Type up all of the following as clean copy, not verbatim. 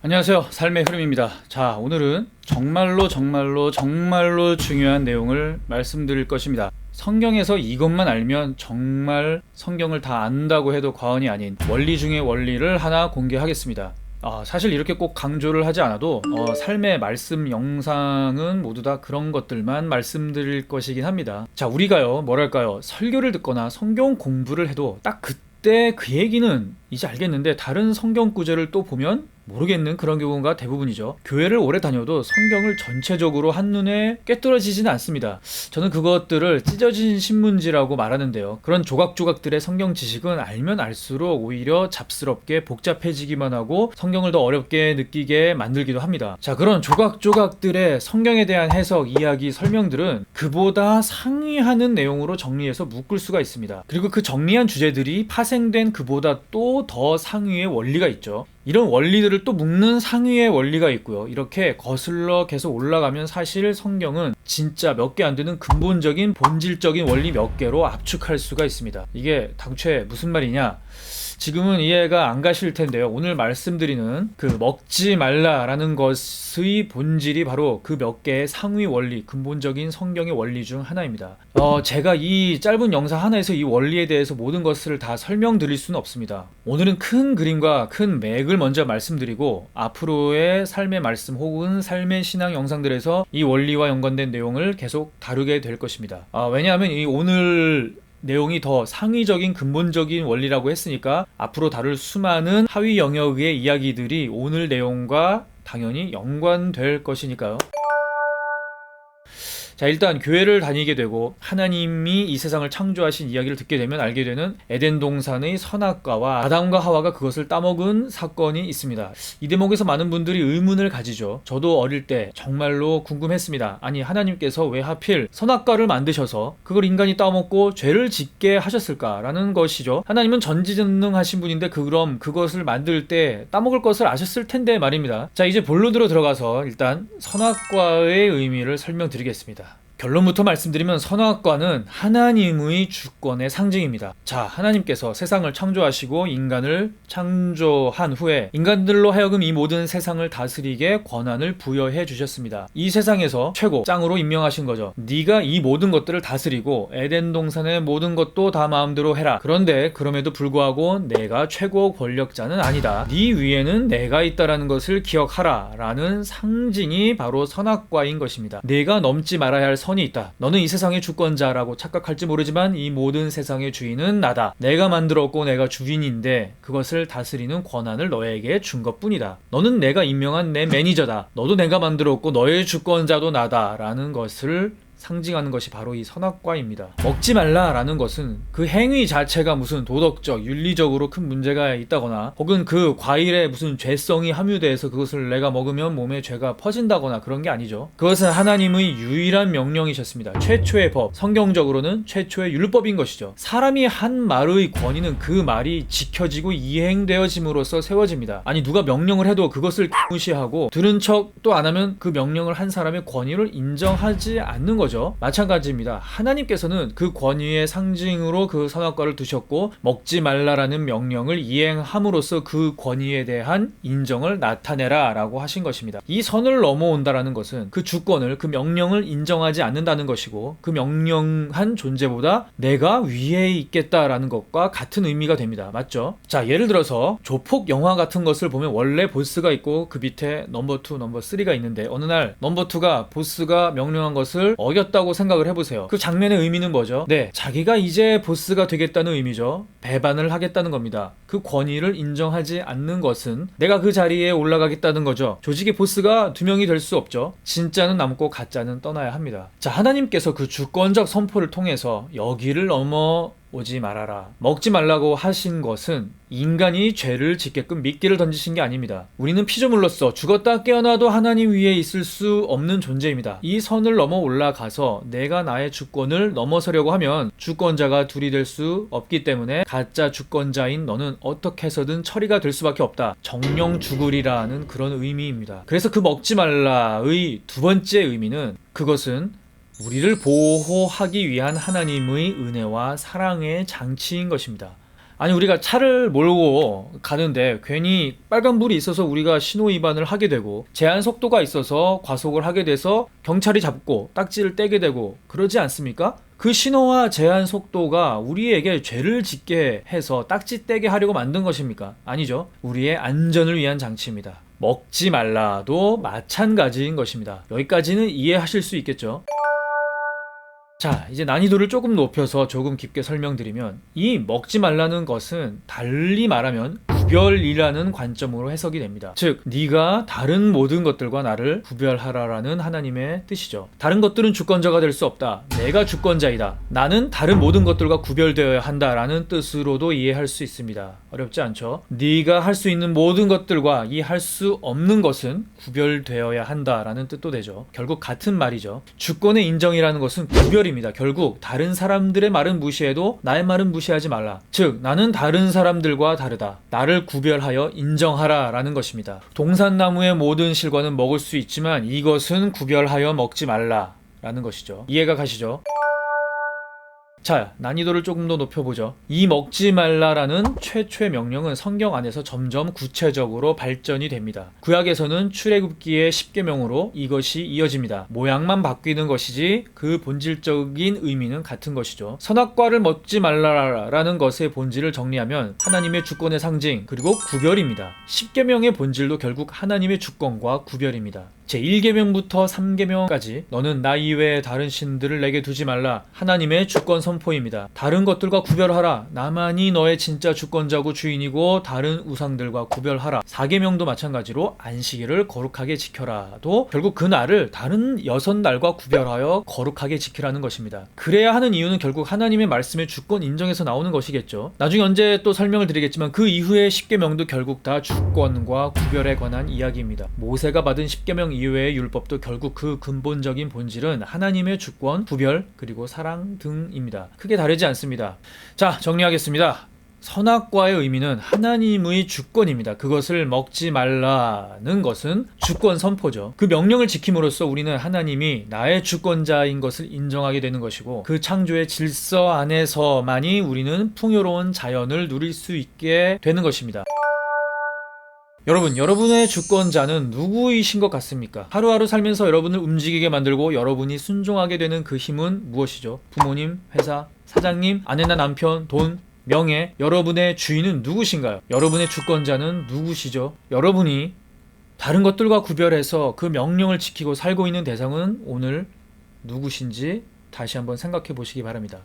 안녕하세요. 삶의 흐름입니다. 자, 오늘은 정말로 중요한 내용을 말씀드릴 것입니다. 성경에서 이것만 알면 정말 성경을 다 안다고 해도 과언이 아닌 원리 중의 원리를 하나 공개하겠습니다. 사실 이렇게 꼭 강조를 하지 않아도 삶의 말씀 영상은 모두 다 그런 것들만 말씀드릴 것이긴 합니다. 자, 우리가요, 뭐랄까요, 설교를 듣거나 성경 공부를 해도 딱 그때 그 얘기는 이제 알겠는데 다른 성경 구절을 또 보면 모르겠는 그런 경우가 대부분이죠. 교회를 오래 다녀도 성경을 전체적으로 한눈에 꿰뚫어지지는 않습니다. 저는 그것들을 찢어진 신문지라고 말하는데요. 그런 조각조각들의 성경 지식은 알면 알수록 오히려 잡스럽게 복잡해지기만 하고 성경을 더 어렵게 느끼게 만들기도 합니다. 자, 그런 조각조각들의 성경에 대한 해석, 이야기, 설명들은 그보다 상위하는 내용으로 정리해서 묶을 수가 있습니다. 그리고 그 정리한 주제들이 파생된 그보다 또 더 상위의 원리가 있죠. 이런 원리들을 또 묶는 상위의 원리가 있고요. 이렇게 거슬러 계속 올라가면 사실 성경은 진짜 몇 개 안 되는 근본적인 본질적인 원리 몇 개로 압축할 수가 있습니다. 이게 당초에 무슨 말이냐? 지금은 이해가 안 가실 텐데요. 오늘 말씀드리는 그 먹지 말라라는 것의 본질이 바로 그 몇 개의 상위 원리, 근본적인 성경의 원리 중 하나입니다. 제가 이 짧은 영상 하나에서 이 원리에 대해서 모든 것을 다 설명드릴 수는 없습니다. 오늘은 큰 그림과 큰 맥을 먼저 말씀드리고 앞으로의 삶의 말씀 혹은 삶의 신앙 영상들에서 이 원리와 연관된 내용을 계속 다루게 될 것입니다. 왜냐하면 이 오늘 내용이 더 상위적인 근본적인 원리라고 했으니까 앞으로 다룰 수많은 하위 영역의 이야기들이 오늘 내용과 당연히 연관될 것이니까요. 자, 일단 교회를 다니게 되고 하나님이 이 세상을 창조하신 이야기를 듣게 되면 알게 되는 에덴 동산의 선악과와 아담과 하와가 그것을 따먹은 사건이 있습니다. 이 대목에서 많은 분들이 의문을 가지죠. 저도 어릴 때 정말로 궁금했습니다. 아니, 하나님께서 왜 하필 선악과를 만드셔서 그걸 인간이 따먹고 죄를 짓게 하셨을까라는 것이죠. 하나님은 전지전능하신 분인데 그럼 그것을 만들 때 따먹을 것을 아셨을 텐데 말입니다. 자, 이제 본론으로 들어가서 일단 선악과의 의미를 설명드리겠습니다. 결론부터 말씀드리면 선악과는 하나님의 주권의 상징입니다. 자, 하나님께서 세상을 창조하시고 인간을 창조한 후에 인간들로 하여금 이 모든 세상을 다스리게 권한을 부여해 주셨습니다. 이 세상에서 최고 짱으로 임명하신 거죠. 네가 이 모든 것들을 다스리고 에덴 동산의 모든 것도 다 마음대로 해라. 그런데 그럼에도 불구하고 내가 최고 권력자는 아니다. 네 위에는 내가 있다라는 것을 기억하라 라는 상징이 바로 선악과인 것입니다. 내가 넘지 말아야 할 선이 있다. 너는 이 세상의 주권자라고 착각할지 모르지만 이 모든 세상의 주인은 나다. 내가 만들었고 내가 주인인데 그것을 다스리는 권한을 너에게 준 것뿐이다. 너는 내가 임명한 내 매니저다. 너도 내가 만들었고 너의 주권자도 나다. 라는 것을 상징하는 것이 바로 이 선악과입니다. 먹지 말라라는 것은 그 행위 자체가 무슨 도덕적, 윤리적으로 큰 문제가 있다거나 혹은 그 과일에 무슨 죄성이 함유돼서 그것을 내가 먹으면 몸에 죄가 퍼진다거나 그런 게 아니죠. 그것은 하나님의 유일한 명령이셨습니다. 최초의 법, 성경적으로는 최초의 율법인 것이죠. 사람이 한 말의 권위는 그 말이 지켜지고 이행되어짐으로써 세워집니다. 아니, 누가 명령을 해도 그것을 무시하고 들은 척도 안 하면 그 명령을 한 사람의 권위를 인정하지 않는 거죠. 마찬가지입니다. 하나님께서는 그 권위의 상징으로 그 선악과를 두셨고 먹지 말라라는 명령을 이행함으로써 그 권위에 대한 인정을 나타내라 라고 하신 것입니다. 이 선을 넘어온다라는 것은 그 주권을, 그 명령을 인정하지 않는다는 것이고 그 명령한 존재보다 내가 위에 있겠다라는 것과 같은 의미가 됩니다. 맞죠? 자, 예를 들어서 조폭 영화 같은 것을 보면 원래 보스가 있고 그 밑에 넘버 2, 넘버 3가 있는데 어느 날 넘버 2가 보스가 명령한 것을 어겼다고 생각을 해보세요. 그 장면의 의미는 뭐죠? 네, 자기가 이제 보스가 되겠다는 의미죠. 배반을 하겠다는 겁니다. 그 권위를 인정하지 않는 것은 내가 그 자리에 올라가겠다는 거죠. 조직의 보스가 2명이 될 수 없죠. 진짜는 남고 가짜는 떠나야 합니다. 자, 하나님께서 그 주권적 선포를 통해서 여기를 넘어 오지 말아라, 먹지 말라고 하신 것은 인간이 죄를 짓게끔 미끼를 던지신 게 아닙니다. 우리는 피조물로서 죽었다 깨어나도 하나님 위에 있을 수 없는 존재입니다. 이 선을 넘어 올라가서 내가 나의 주권을 넘어서려고 하면 주권자가 둘이 될 수 없기 때문에 가짜 주권자인 너는 어떻게 해서든 처리가 될 수밖에 없다. 정령 죽으리라는 그런 의미입니다. 그래서 그 먹지 말라의 두 번째 의미는 그것은 우리를 보호하기 위한 하나님의 은혜와 사랑의 장치인 것입니다. 아니 우리가 차를 몰고 가는데 괜히 빨간불이 있어서 우리가 신호 위반을 하게 되고 제한 속도가 있어서 과속을 하게 돼서 경찰이 잡고 딱지를 떼게 되고 그러지 않습니까? 그 신호와 제한 속도가 우리에게 죄를 짓게 해서 딱지 떼게 하려고 만든 것입니까? 아니죠. 우리의 안전을 위한 장치입니다. 먹지 말라도 마찬가지인 것입니다. 여기까지는 이해하실 수 있겠죠? 자, 이제 난이도를 조금 높여서 조금 깊게 설명드리면 이 먹지 말라는 것은 달리 말하면 구별이라는 관점으로 해석이 됩니다. 즉, 네가 다른 모든 것들과 나를 구별하라라는 하나님의 뜻이죠. 다른 것들은 주권자가 될 수 없다. 내가 주권자이다. 나는 다른 모든 것들과 구별되어야 한다라는 뜻으로도 이해할 수 있습니다. 어렵지 않죠? 네가 할 수 있는 모든 것들과 이 할 수 없는 것은 구별되어야 한다라는 뜻도 되죠. 결국 같은 말이죠. 주권의 인정이라는 것은 구별입니다. 결국 다른 사람들의 말은 무시해도 나의 말은 무시하지 말라. 즉, 나는 다른 사람들과 다르다. 나를 구별하여 인정하라 라는 것입니다. 동산나무의 모든 실과는 먹을 수 있지만 이것은 구별하여 먹지 말라 라는 것이죠. 이해가 가시죠? 자, 난이도를 조금 더 높여보죠. 이 먹지 말라라는 최초의 명령은 성경 안에서 점점 구체적으로 발전이 됩니다. 구약에서는 출애굽기의 10계명으로 이것이 이어집니다. 모양만 바뀌는 것이지 그 본질적인 의미는 같은 것이죠. 선악과를 먹지 말라라는 것의 본질을 정리하면 하나님의 주권의 상징 그리고 구별입니다. 10계명의 본질도 결국 하나님의 주권과 구별입니다. 제1계명부터 3계명까지 너는 나 이외에 다른 신들을 내게 두지 말라. 하나님의 주권 선포입니다. 다른 것들과 구별하라. 나만이 너의 진짜 주권자고 주인이고 다른 우상들과 구별하라. 4계명도 마찬가지로 안식일을 거룩하게 지켜라도 결국 그 날을 다른 6날과 구별하여 거룩하게 지키라는 것입니다. 그래야 하는 이유는 결국 하나님의 말씀의 주권 인정에서 나오는 것이겠죠. 나중에 언제 또 설명을 드리겠지만 그 이후의 10계명도 결국 다 주권과 구별에 관한 이야기입니다. 모세가 받은 10계명 이외의 율법도 결국 그 근본적인 본질은 하나님의 주권, 구별, 그리고 사랑 등입니다. 크게 다르지 않습니다. 자, 정리하겠습니다. 선악과의 의미는 하나님의 주권입니다. 그것을 먹지 말라는 것은 주권 선포죠. 그 명령을 지킴으로써 우리는 하나님이 나의 주권자인 것을 인정하게 되는 것이고 그 창조의 질서 안에서만이 우리는 풍요로운 자연을 누릴 수 있게 되는 것입니다. 여러분, 여러분의 주권자는 누구이신 것 같습니까? 하루하루 살면서 여러분을 움직이게 만들고 여러분이 순종하게 되는 그 힘은 무엇이죠? 부모님, 회사, 사장님, 아내나 남편, 돈, 명예, 여러분의 주인은 누구신가요? 여러분의 주권자는 누구시죠? 여러분이 다른 것들과 구별해서 그 명령을 지키고 살고 있는 대상은 오늘 누구신지 다시 한번 생각해 보시기 바랍니다.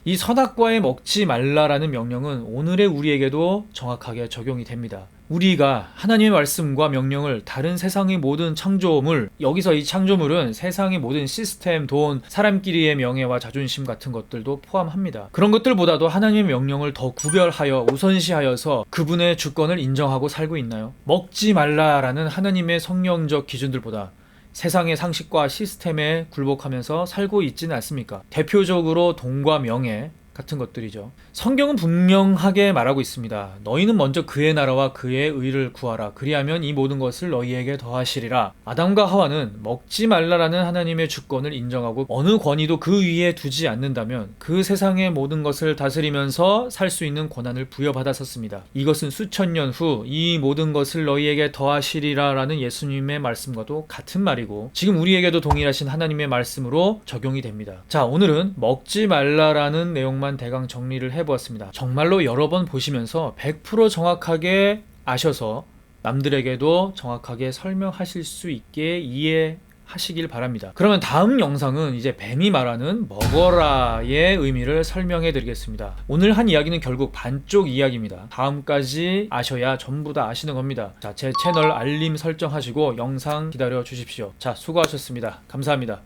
이 선악과에 먹지 말라라는 명령은 오늘의 우리에게도 정확하게 적용이 됩니다. 우리가 하나님의 말씀과 명령을 다른 세상의 모든 창조물, 여기서 이 창조물은 세상의 모든 시스템, 돈, 사람끼리의 명예와 자존심 같은 것들도 포함합니다. 그런 것들보다도 하나님의 명령을 더 구별하여 우선시하여서 그분의 주권을 인정하고 살고 있나요? 먹지 말라라는 하나님의 성령적 기준들보다 세상의 상식과 시스템에 굴복하면서 살고 있지는 않습니까? 대표적으로 돈과 명예 같은 것들이죠. 성경은 분명하게 말하고 있습니다. 너희는 먼저 그의 나라와 그의 의를 구하라. 그리하면 이 모든 것을 너희에게 더하시리라. 아담과 하와는 먹지 말라라는 하나님의 주권을 인정하고 어느 권위도 그 위에 두지 않는다면 그 세상의 모든 것을 다스리면서 살 수 있는 권한을 부여받았었습니다. 이것은 수천 년 후 이 모든 것을 너희에게 더하시리라라는 예수님의 말씀과도 같은 말이고 지금 우리에게도 동일하신 하나님의 말씀으로 적용이 됩니다. 자, 오늘은 먹지 말라라는 내용만 대강 정리를 해보았습니다. 정말로 여러 번 보시면서 100% 정확하게 아셔서 남들에게도 정확하게 설명하실 수 있게 이해하시길 바랍니다. 그러면 다음 영상은 이제 뱀이 말하는 먹어라의 의미를 설명해 드리겠습니다. 오늘 한 이야기는 결국 반쪽 이야기입니다. 다음까지 아셔야 전부 다 아시는 겁니다. 자, 제 채널 알림 설정하시고 영상 기다려 주십시오. 자, 수고하셨습니다. 감사합니다.